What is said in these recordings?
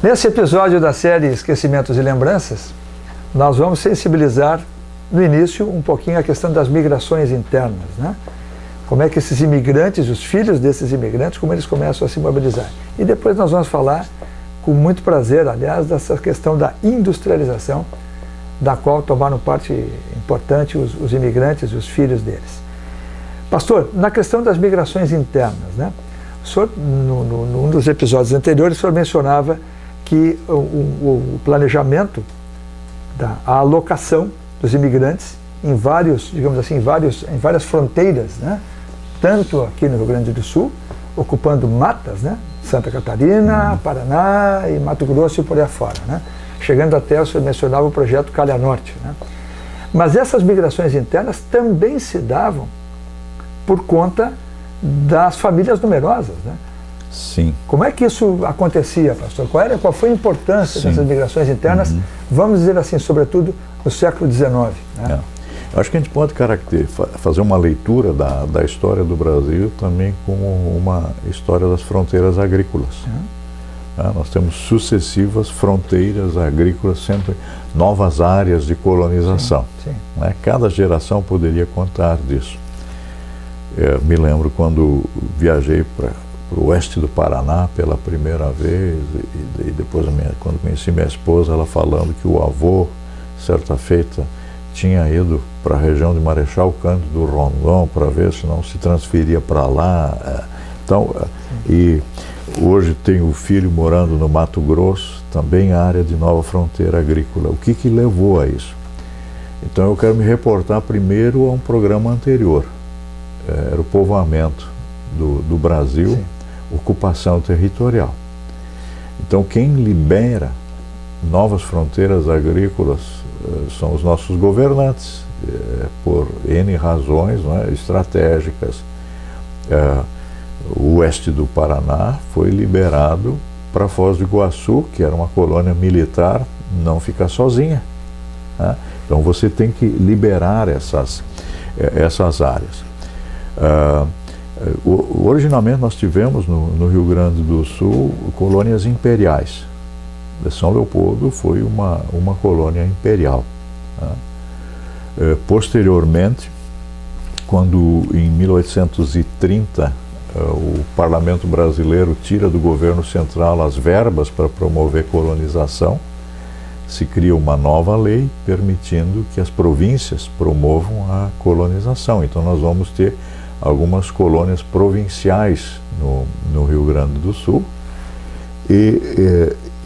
Nesse episódio da série Esquecimentos e Lembranças, nós vamos sensibilizar no início um pouquinho a questão das migrações internas, né? Como é que esses imigrantes, os filhos desses imigrantes, como eles começam a se mobilizar. E depois nós vamos falar, com muito prazer, aliás, dessa questão da industrialização, da qual tomaram parte importante os imigrantes e os filhos deles. Pastor, na questão das migrações internas, né? O senhor, num dos episódios anteriores, o senhor mencionava que o planejamento, a alocação dos imigrantes em vários, digamos assim, em várias fronteiras, né? Tanto aqui no Rio Grande do Sul, ocupando matas, né? Santa Catarina, Paraná e Mato Grosso e por aí afora, né? Chegando até, o senhor mencionava o projeto Calha Norte, né? Mas essas migrações internas também se davam por conta das famílias numerosas, né? Sim. Como é que isso acontecia, pastor? Qual foi a importância dessas migrações internas, vamos dizer assim, sobretudo no século XIX? Né? Acho que a gente pode fazer uma leitura da história do Brasil também como uma história das fronteiras agrícolas. Nós temos sucessivas fronteiras agrícolas, sempre novas áreas de colonização. Né? Cada geração poderia contar disso. Eu me lembro quando viajei para o oeste do Paraná pela primeira vez, e depois, quando conheci minha esposa, ela falando que o avô, certa feita, tinha ido para a região de Marechal Cândido Rondon para ver se não se transferia para lá. Então, e hoje tenho o filho morando no Mato Grosso, também área de nova fronteira agrícola. O que levou a isso? Então eu quero me reportar primeiro a um programa anterior. Era o povoamento do Brasil, ocupação territorial. Então quem libera novas fronteiras agrícolas são os nossos governantes, por N razões, né, estratégicas. O oeste do Paraná foi liberado para Foz do Iguaçu, que era uma colônia militar, não ficar sozinha. Né? Então você tem que liberar essas áreas. Originalmente nós tivemos no Rio Grande do Sul colônias imperiais. São Leopoldo foi uma colônia imperial. Posteriormente, quando em 1830 o parlamento brasileiro tira do governo central as verbas para promover colonização, se cria uma nova lei permitindo que as províncias promovam a colonização. Então nós vamos ter algumas colônias provinciais no Rio Grande do Sul,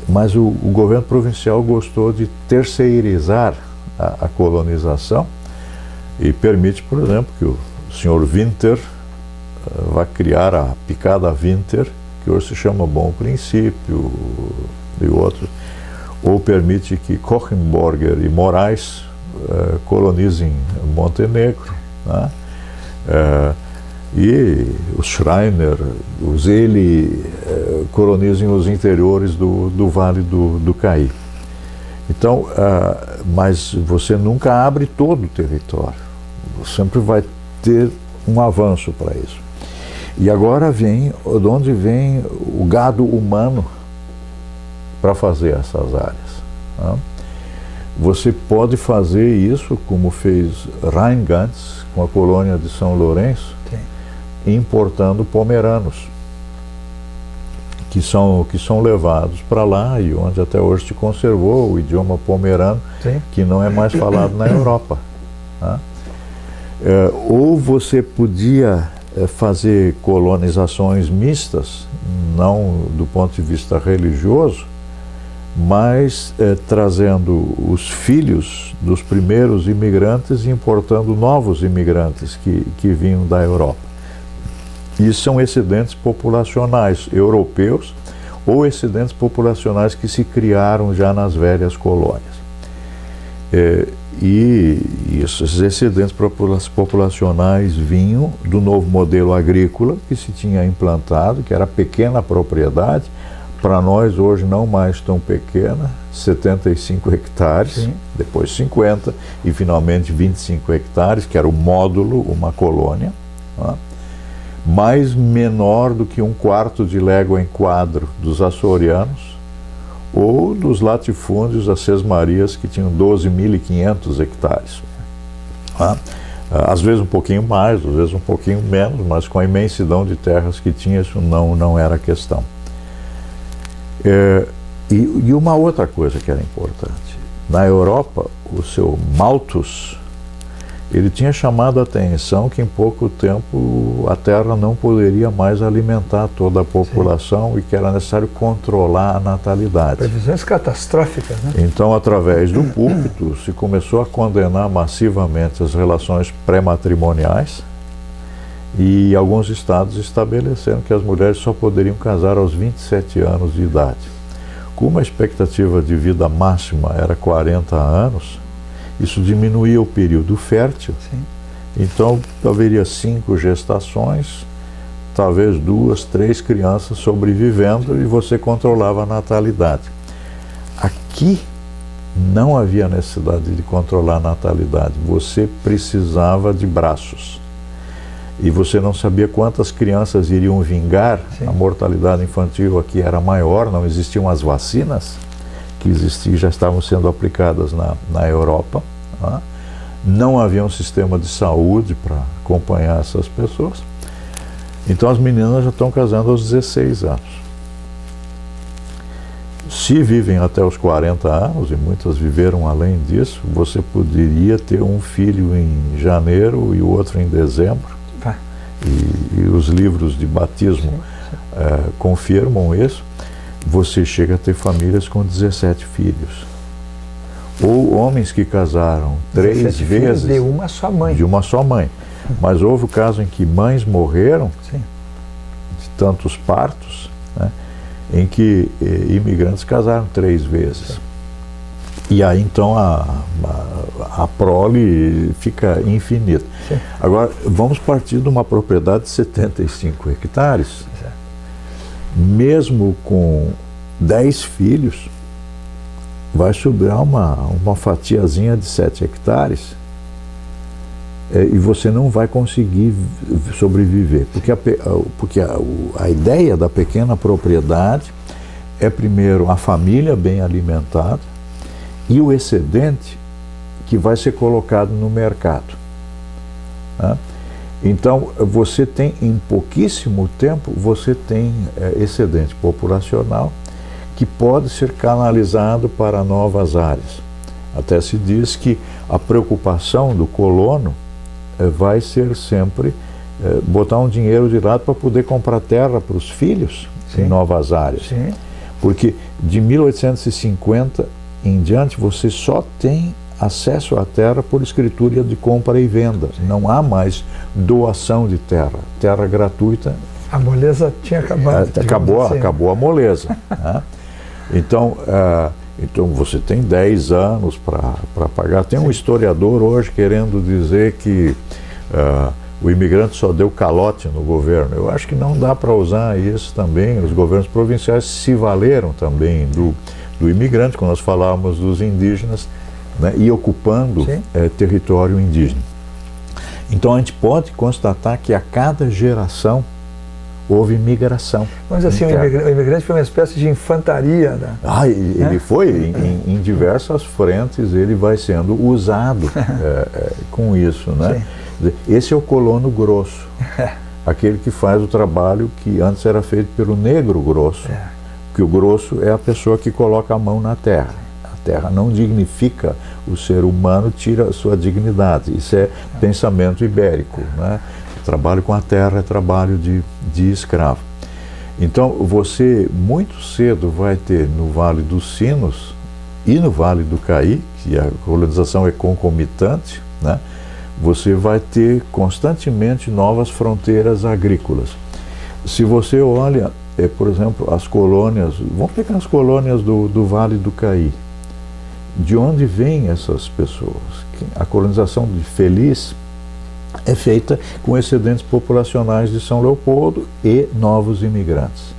mas o governo provincial gostou de terceirizar a colonização e permite, por exemplo, que o senhor Winter vai criar a Picada Winter, que hoje se chama Bom Princípio e outros, ou permite que Kochenborger e Moraes colonizem Montenegro, né? E os Schreiner, os Ele colonizem os interiores do Vale do Caí. Então, mas você nunca abre todo o território, sempre vai ter um avanço para isso. E agora vem, de onde vem o gado humano para fazer essas áreas? Né? Você pode fazer isso como fez Rheingans com a colônia de São Lourenço, importando pomeranos, que são levados para lá e onde até hoje se conservou o idioma pomerano, que não é mais falado na Europa. Né? Ou você podia fazer colonizações mistas, não do ponto de vista religioso, mas trazendo os filhos dos primeiros imigrantes e importando novos imigrantes que vinham da Europa. Isso são excedentes populacionais europeus ou excedentes populacionais que se criaram já nas velhas colônias. E esses excedentes populacionais vinham do novo modelo agrícola que se tinha implantado, que era pequena propriedade, para nós hoje não mais tão pequena, 75 hectares, depois 50 e finalmente 25 hectares, que era o módulo, uma colônia, né? Mais menor do que 1/4 de légua em quadro dos açorianos, ou dos latifúndios das Sesmarias, que tinham 12.500 hectares. Tá? Às vezes um pouquinho mais, às vezes um pouquinho menos, mas com a imensidão de terras que tinha, isso não era questão. E uma outra coisa que era importante, na Europa, o seu Malthus, ele tinha chamado a atenção que em pouco tempo a terra não poderia mais alimentar toda a população. Sim. E que era necessário controlar a natalidade. Previsões catastróficas, né? Então, através do púlpito, se começou a condenar massivamente as relações pré-matrimoniais, e alguns estados estabeleceram que as mulheres só poderiam casar aos 27 anos de idade. Como a expectativa de vida máxima era 40 anos, isso diminuía o período fértil. Sim. Então haveria 5 gestações, talvez 2, 3 crianças sobrevivendo, e você controlava a natalidade. Aqui não havia necessidade de controlar a natalidade, você precisava de braços. E você não sabia quantas crianças iriam vingar. Sim. A mortalidade infantil aqui era maior, não existiam as vacinas que existiam, já estavam sendo aplicadas na Europa. Tá? Não havia um sistema de saúde para acompanhar essas pessoas. Então as meninas já estão casando aos 16 anos. Se vivem até os 40 anos, e muitas viveram além disso, você poderia ter um filho em janeiro e o outro em dezembro. E os livros de batismo confirmam isso. Você chega a ter famílias com 17 filhos. Ou homens que casaram 3 vezes. De uma só mãe. De uma só mãe. Mas houve o caso em que mães morreram. Sim. De tantos partos, né, em que imigrantes casaram 3 vezes. Sim. E aí então a prole fica infinita. Sim. Agora, vamos partir de uma propriedade de 75 hectares. Mesmo com 10 filhos, vai sobrar uma fatiazinha de 7 hectares, e você não vai conseguir sobreviver. Porque a ideia da pequena propriedade é, primeiro, a família bem alimentada e o excedente que vai ser colocado no mercado. Né? Então, você tem, em pouquíssimo tempo, você tem excedente populacional que pode ser canalizado para novas áreas. Até se diz que a preocupação do colono vai ser sempre botar um dinheiro de lado para poder comprar terra para os filhos. Sim. Em novas áreas. Sim. Porque de 1850 em diante você só tem acesso à terra por escritura de compra e venda. Sim. Não há mais doação de terra. Terra gratuita. A moleza tinha acabado. Acabou a moleza. Né? Então você tem 10 anos para pagar. Tem um historiador hoje querendo dizer que o imigrante só deu calote no governo. Eu acho que não dá para usar isso também. Os governos provinciais se valeram também do imigrante, quando nós falávamos dos indígenas, né, e ocupando território indígena. Então a gente pode constatar que a cada geração houve migração. Vamos dizer assim, o imigrante foi uma espécie de infantaria. Ele foi em diversas frentes, ele vai sendo usado com isso, né? Esse é o colono grosso, aquele que faz o trabalho que antes era feito pelo negro grosso, que o grosso é a pessoa que coloca a mão na terra. A terra não dignifica o ser humano, tira a sua dignidade. Isso é pensamento ibérico, né? Trabalho com a terra é trabalho de escravo. Então você muito cedo vai ter no Vale dos Sinos e no Vale do Caí, que a colonização é concomitante, né? Você vai ter constantemente novas fronteiras agrícolas. Se você olha, por exemplo, as colônias, vamos pegar as colônias do Vale do Caí. De onde vêm essas pessoas? A colonização de Feliz é feita com excedentes populacionais de São Leopoldo e novos imigrantes.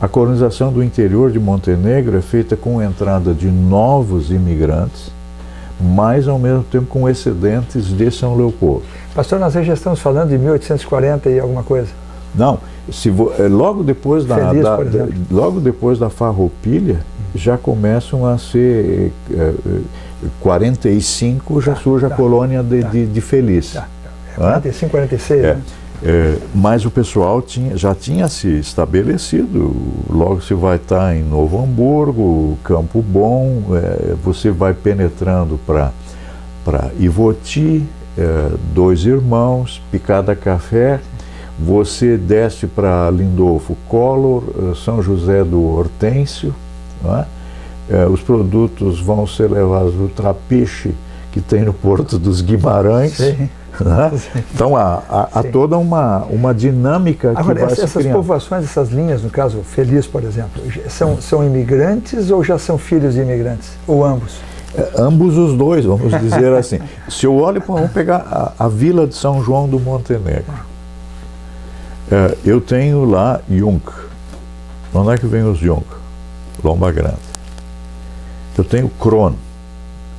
A colonização do interior de Montenegro é feita com a entrada de novos imigrantes, mas ao mesmo tempo com excedentes de São Leopoldo. Pastor, nós já estamos falando de 1840 e alguma coisa? Não, logo depois da Farroupilha, já começam a ser 45, já surge a colônia de Feliz. 45, 46, né? Mas o pessoal já tinha se estabelecido. Logo se vai estar em Novo Hamburgo, Campo Bom, você vai penetrando para Ivoti, Dois Irmãos, Picada Café, você desce para Lindolfo Collor, São José do Hortêncio, não é? Os produtos vão ser levados do Trapiche, que tem no Porto dos Guimarães. Sim. Né? Então há toda uma dinâmica. Agora, que vai essas se criando. povoações, essas linhas, no caso Feliz, por exemplo, são imigrantes ou já são filhos de imigrantes? Ou ambos? Ambos os dois, vamos dizer assim. Se eu olho, vamos pegar a vila de São João do Montenegro. Eu tenho lá Jung. Onde é que vem os Jung? Lomba Grande. Eu tenho Kron,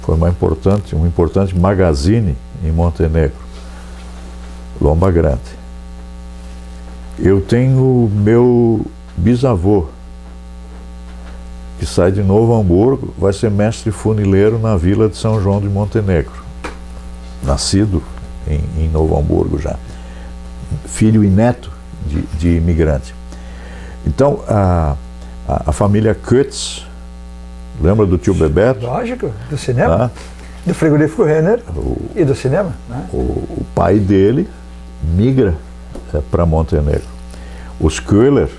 foi um importante magazine em Montenegro, Lomba Grande. Eu tenho meu bisavô, que sai de Novo Hamburgo, vai ser mestre funileiro na vila de São João de Montenegro, nascido em Novo Hamburgo já, filho e neto de imigrante. Então a família Kötz, lembra do tio Bebeto? Lógico, do cinema, do frigorífico Renner e do cinema. Né? O pai dele migra para Montenegro. Os Köhler,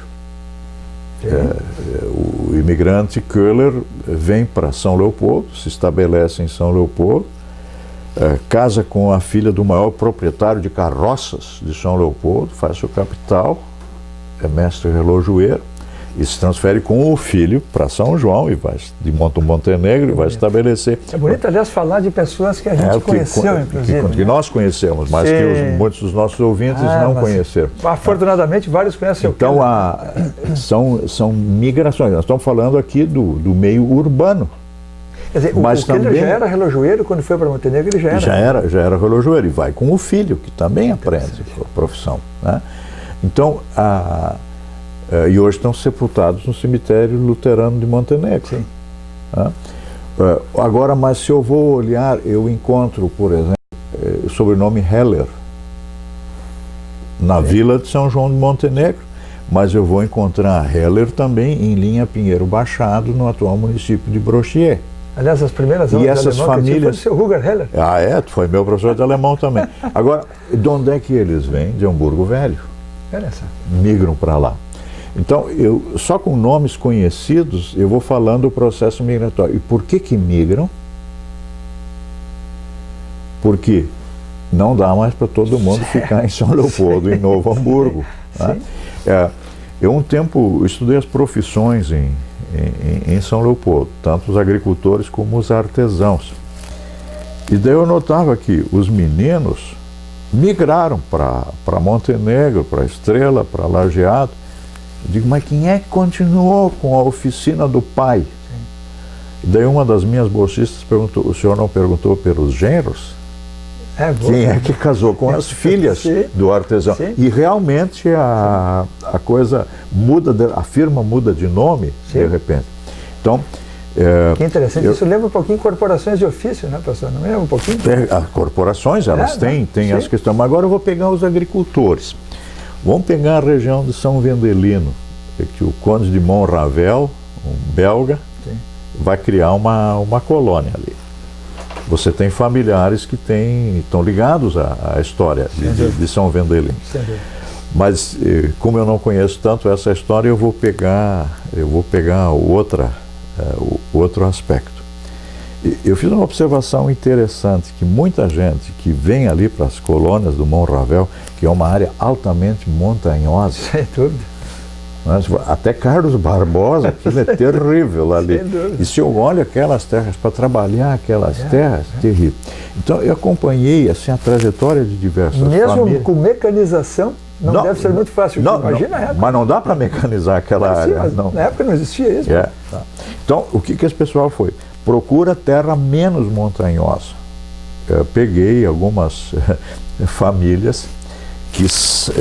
o imigrante Köhler vem para São Leopoldo, se estabelece em São Leopoldo, casa com a filha do maior proprietário de carroças de São Leopoldo, faz sua capital, é mestre relojoeiro, e se transfere com o filho para São João e vai de Montenegro e vai se estabelecer. É bonito, aliás, falar de pessoas que a gente conheceu, inclusive. Que nós conhecemos, mas que muitos dos nossos ouvintes não conheceram. Afortunadamente, vários conhecem. Então, são migrações. Nós estamos falando aqui do meio urbano. Quer dizer, mas o Keller já era relojoeiro quando foi para Montenegro, ele já era. Já era relojoeiro e vai com o filho, que também aprende a profissão. Né? Então, e hoje estão sepultados no cemitério luterano de Montenegro. Sim. Agora, mas se eu vou olhar, eu encontro, por exemplo, o sobrenome Heller na vila de São João de Montenegro, mas eu vou encontrar Heller também em linha Pinheiro Baixado, no atual município de Brochier. Aliás, as primeiras aulas de alemão famílias... foi do seu Ruger Heller. Foi meu professor de alemão também. Agora, de onde é que eles vêm? De Hamburgo Velho. Migram para lá. Então, só com nomes conhecidos, eu vou falando do processo migratório. E por que migram? Porque não dá mais para todo mundo ficar em São Leopoldo, em Novo Hamburgo. Né? Eu, um tempo, estudei as profissões em São Leopoldo, tanto os agricultores como os artesãos. E daí eu notava que os meninos migraram para Montenegro, para Estrela, para Lajeado. Eu digo, mas quem é que continuou com a oficina do pai? Sim. E daí uma das minhas bolsistas perguntou, o senhor não perguntou pelos genros? Quem é que casou com as filhas do artesão? Sim. E realmente a coisa muda, a firma muda de nome, de repente. Então, que interessante, isso lembra um pouquinho corporações de ofício, né, professor? Não lembra um pouquinho? As corporações, elas têm as questões, mas agora eu vou pegar os agricultores. Vamos pegar a região de São Vendelino, que o conde de Monravel, um belga, vai criar uma colônia ali. Você tem familiares que estão ligados à história de São Vendelino. Mas, como eu não conheço tanto essa história, eu vou pegar outro aspecto. Eu fiz uma observação interessante, que muita gente que vem ali para as colônias do Monravel, que é uma área altamente montanhosa, sem dúvida. Até Carlos Barbosa, aquilo é terrível ali. E se eu olho aquelas terras, para trabalhar aquelas terras, terrível. Então eu acompanhei assim, a trajetória de diversas famílias. Mesmo com mecanização, não deve ser muito fácil. Imagina a época. Mas não dá para mecanizar aquela área. Não. Na época não existia isso. Então, o que esse pessoal foi? Procura terra menos montanhosa. Eu peguei algumas famílias que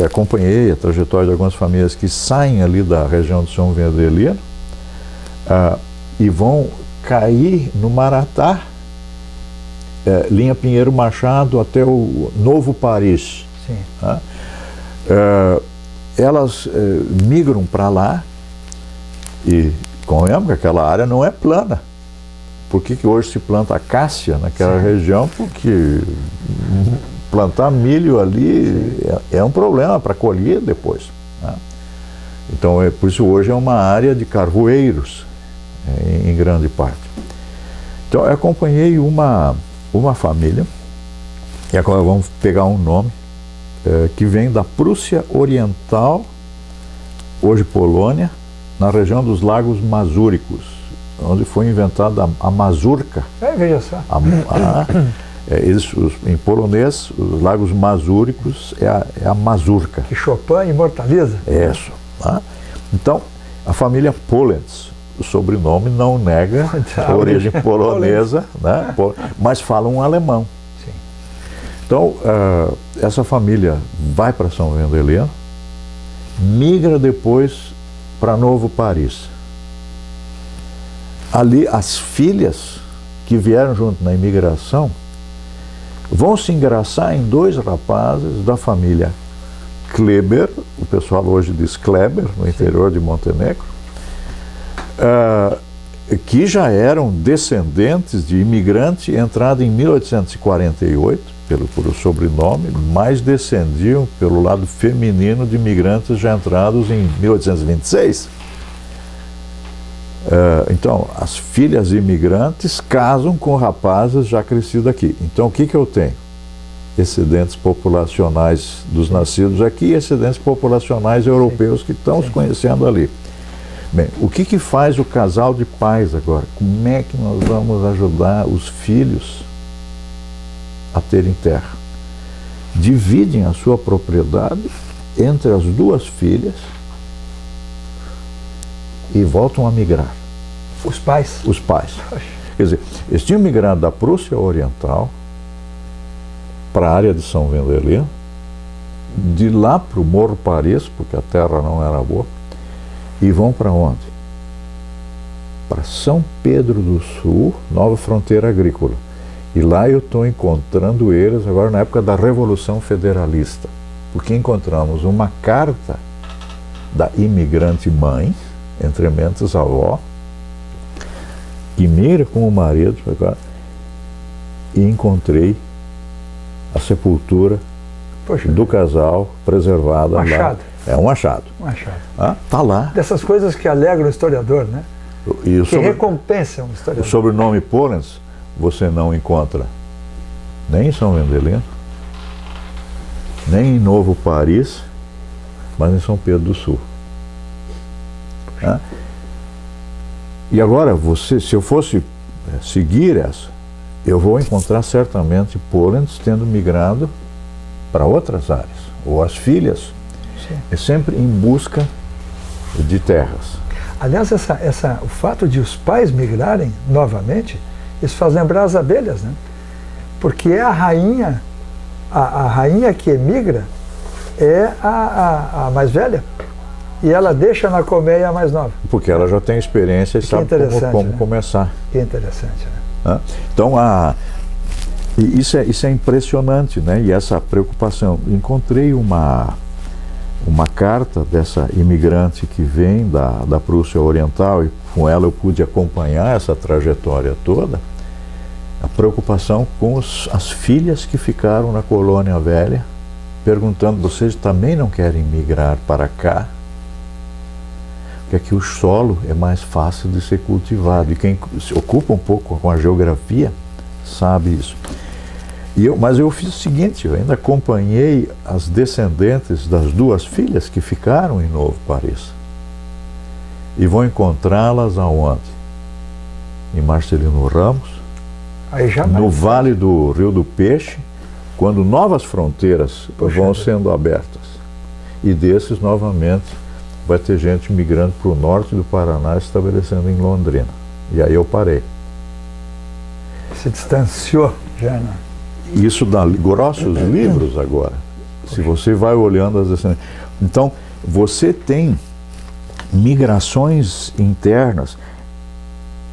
acompanhei a trajetória de algumas famílias que saem ali da região de São Vendelino e vão cair no Maratá, linha Pinheiro Machado até o Novo Paris. Sim. Tá? Elas migram para lá e, convenhamos que aquela área não é plana. Por que hoje se planta acácia naquela Sim. região? Porque plantar milho ali é um problema para colher depois. Né? Então, por isso hoje é uma área de carvoeiros, em grande parte. Então, eu acompanhei uma família, e agora vamos pegar um nome, que vem da Prússia Oriental, hoje Polônia, na região dos Lagos Mazúricos, onde foi inventada a mazurca. Veja só. Em polonês, os Lagos Mazúricos é a mazurca. Que Chopin imortaliza. Isso. Tá? Então, a família Polenz, o sobrenome não nega a origem polonesa, né? Mas falam um alemão. Sim. Então, essa família vai para São Vendeleno, migra depois para Novo Paris. Ali, as filhas que vieram junto na imigração vão se engraçar em dois rapazes da família Kleber, o pessoal hoje diz Kleber, no interior de Montenegro, que já eram descendentes de imigrante entrado em 1848, por o sobrenome, mas descendiam pelo lado feminino de imigrantes já entrados em 1826. Então, as filhas imigrantes casam com rapazes já crescidos aqui. Então, o que eu tenho? Excedentes populacionais dos nascidos aqui e excedentes populacionais europeus que estão se conhecendo ali. Bem, o que faz o casal de pais agora? Como é que nós vamos ajudar os filhos a terem terra? Dividem a sua propriedade entre as duas filhas e voltam a migrar. Os pais? Os pais. Quer dizer, eles tinham migrado da Prússia Oriental para a área de São Vendeleno, de lá para o Morro Paris, porque a terra não era boa, e vão para onde? Para São Pedro do Sul, nova fronteira agrícola. E lá eu estou encontrando eles agora na época da Revolução Federalista, porque encontramos uma carta da imigrante mãe, entre mentes avó, que mira com o marido agora, e encontrei a sepultura do casal preservada lá. É um achado. Um achado. Tá lá. Dessas coisas que alegram o historiador, né? Que recompensam o historiador. O sobrenome Polenz você não encontra nem em São Vendeleno, nem em Novo Paris, mas em São Pedro do Sul. E agora, se eu fosse seguir essa, eu vou encontrar certamente Polenz tendo migrado para outras áreas, ou as filhas, sempre em busca de terras. Aliás, o fato de os pais migrarem novamente, isso faz lembrar as abelhas, né? Porque é a rainha que emigra é a mais velha. E ela deixa na colmeia a mais nova. Porque ela já tem experiência e sabe como começar. Que interessante, né? Então, isso é impressionante, né? E essa preocupação. Encontrei uma carta dessa imigrante que vem da Prússia Oriental, e com ela eu pude acompanhar essa trajetória toda. A preocupação com as filhas que ficaram na colônia velha, perguntando: vocês também não querem migrar para cá? Porque aqui o solo é mais fácil de ser cultivado, e quem se ocupa um pouco com a geografia sabe isso. Mas eu fiz o seguinte: eu ainda acompanhei as descendentes das duas filhas que ficaram em Novo Paris, e vou encontrá-las aonde? Em Marcelino Ramos, no Vale do Rio do Peixe, quando novas fronteiras vão sendo abertas. E desses, novamente, vai ter gente migrando para o norte do Paraná, se estabelecendo em Londrina. E aí eu parei. Se distanciou já, né? Isso dá grossos livros agora. Se você vai olhando as descendências. Então, você tem migrações internas.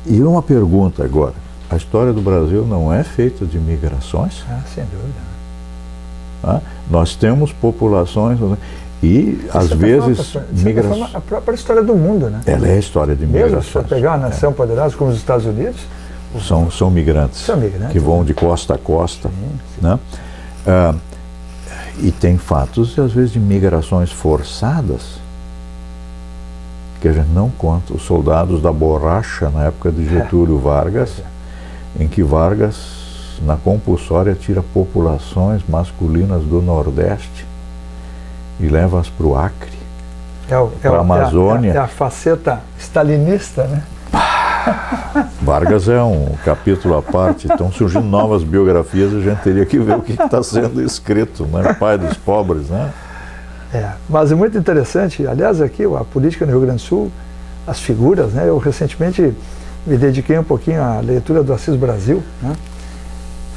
E uma pergunta agora, a história do Brasil não é feita de migrações? Sem dúvida. Nós temos populações e, às vezes, migrações... A própria história do mundo, né? Ela é a história de migrações. Mesmo se você pegar uma nação poderosa como os Estados Unidos... São migrantes, que vão de costa a costa. Sim. Né? E tem fatos, às vezes, de migrações forçadas, que a gente não conta. Os soldados da borracha, na época de Getúlio Vargas, em que Vargas, na compulsória, tira populações masculinas do Nordeste e leva-as para o Acre, para a Amazônia. É a faceta stalinista, né? Vargas é um capítulo à parte, estão surgindo novas biografias e a gente teria que ver o que está sendo escrito, né? Pai dos pobres, né? Mas é muito interessante, aliás, aqui a política no Rio Grande do Sul, as figuras, né? Eu recentemente me dediquei um pouquinho à leitura do Assis Brasil, né?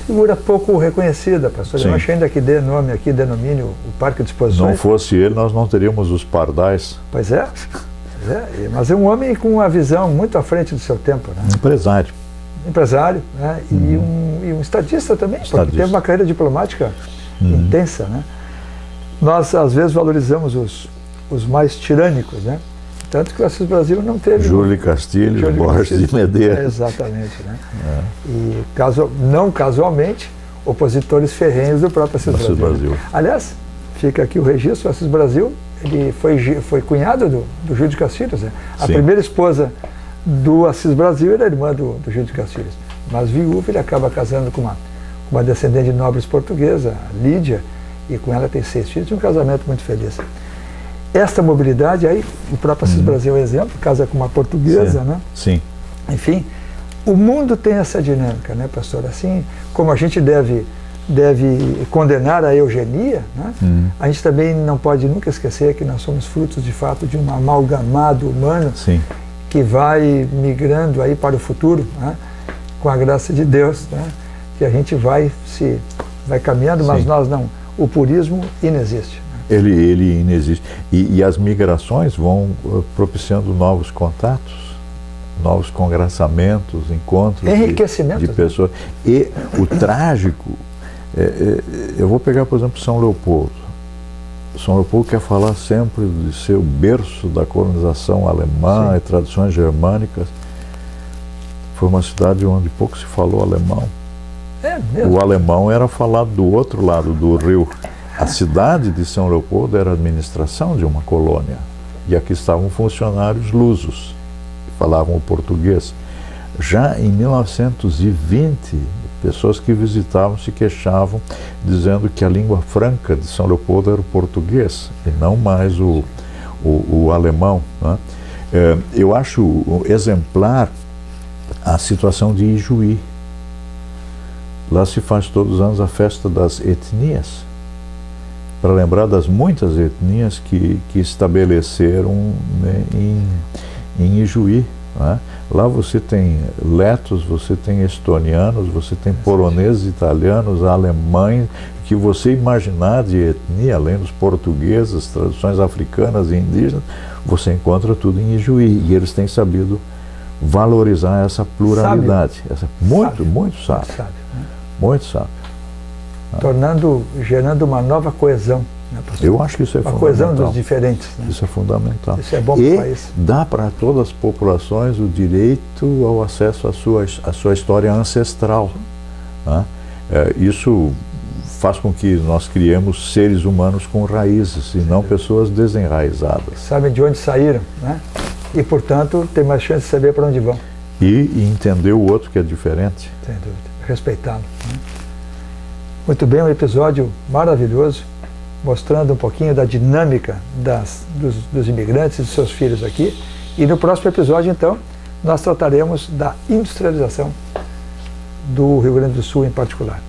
Figura pouco reconhecida, pastor. Sim. Eu achei ainda que dê nome aqui, denomine o Parque de Exposições. Não fosse ele, nós não teríamos os pardais. Pois é. Mas é um homem com uma visão muito à frente do seu tempo, né? Empresário, né? E um estadista também, porque teve uma carreira diplomática intensa, né? Nós, às vezes, valorizamos os mais tirânicos, né? Tanto que o Assis Brasil não teve... Júlio Castilho, Borges de Medeiros. Exatamente, né? E, não casualmente, opositores ferrenhos do próprio Assis Brasil. Aliás, fica aqui o registro, o Assis Brasil, ele foi cunhado do Júlio de Castilhos, né? A primeira esposa do Assis Brasil era irmã do Júlio de Castilhos. Mas viúvo, ele acaba casando com uma descendente de nobres portuguesa, Lídia, e com ela tem 6 filhos, e um casamento muito feliz. Esta mobilidade, aí o próprio Assis Brasil é um exemplo, casa com uma portuguesa, né? Sim. Enfim, o mundo tem essa dinâmica, né, pastor? Assim como a gente deve condenar a eugenia, né? A gente também não pode nunca esquecer que nós somos frutos, de fato, de um amalgamado humano que vai migrando aí para o futuro, né? Com a graça de Deus, né? Que a gente vai caminhando, mas nós não. O purismo inexiste. Ele inexiste. E as migrações vão propiciando novos contatos, novos congraçamentos, encontros de pessoas. E o trágico, eu vou pegar, por exemplo, São Leopoldo. São Leopoldo quer falar sempre de ser o berço da colonização alemã e tradições germânicas. Foi uma cidade onde pouco se falou alemão. O alemão era falado do outro lado do rio. A cidade de São Leopoldo era a administração de uma colônia. E aqui estavam funcionários lusos, que falavam o português. Já em 1920, pessoas que visitavam se queixavam, dizendo que a língua franca de São Leopoldo era o português, e não mais o alemão, né? Eu acho exemplar a situação de Ijuí. Lá se faz todos os anos a festa das etnias, para lembrar das muitas etnias que estabeleceram, né, em Ijuí, né? Lá você tem letos, você tem estonianos, você tem poloneses, italianos, alemães, que você imaginar de etnia, além dos portugueses, traduções africanas e indígenas, você encontra tudo em Ijuí, e eles têm sabido valorizar essa pluralidade. Muito sábio. Muito sábio. Gerando uma nova coesão, né, pastor? Eu acho que isso é fundamental. Uma coesão dos diferentes, né? Isso é fundamental. Isso é bom para o país. E dá para todas as populações o direito ao acesso à sua história ancestral, né? Isso faz com que nós criemos seres humanos com raízes e não pessoas desenraizadas. Sabem de onde saíram, né? E, portanto, tem mais chance de saber para onde vão. E entender o outro que é diferente. Sem dúvida. Respeitá-lo, né? Muito bem, um episódio maravilhoso, mostrando um pouquinho da dinâmica dos imigrantes e dos seus filhos aqui. E no próximo episódio, então, nós trataremos da industrialização do Rio Grande do Sul em particular.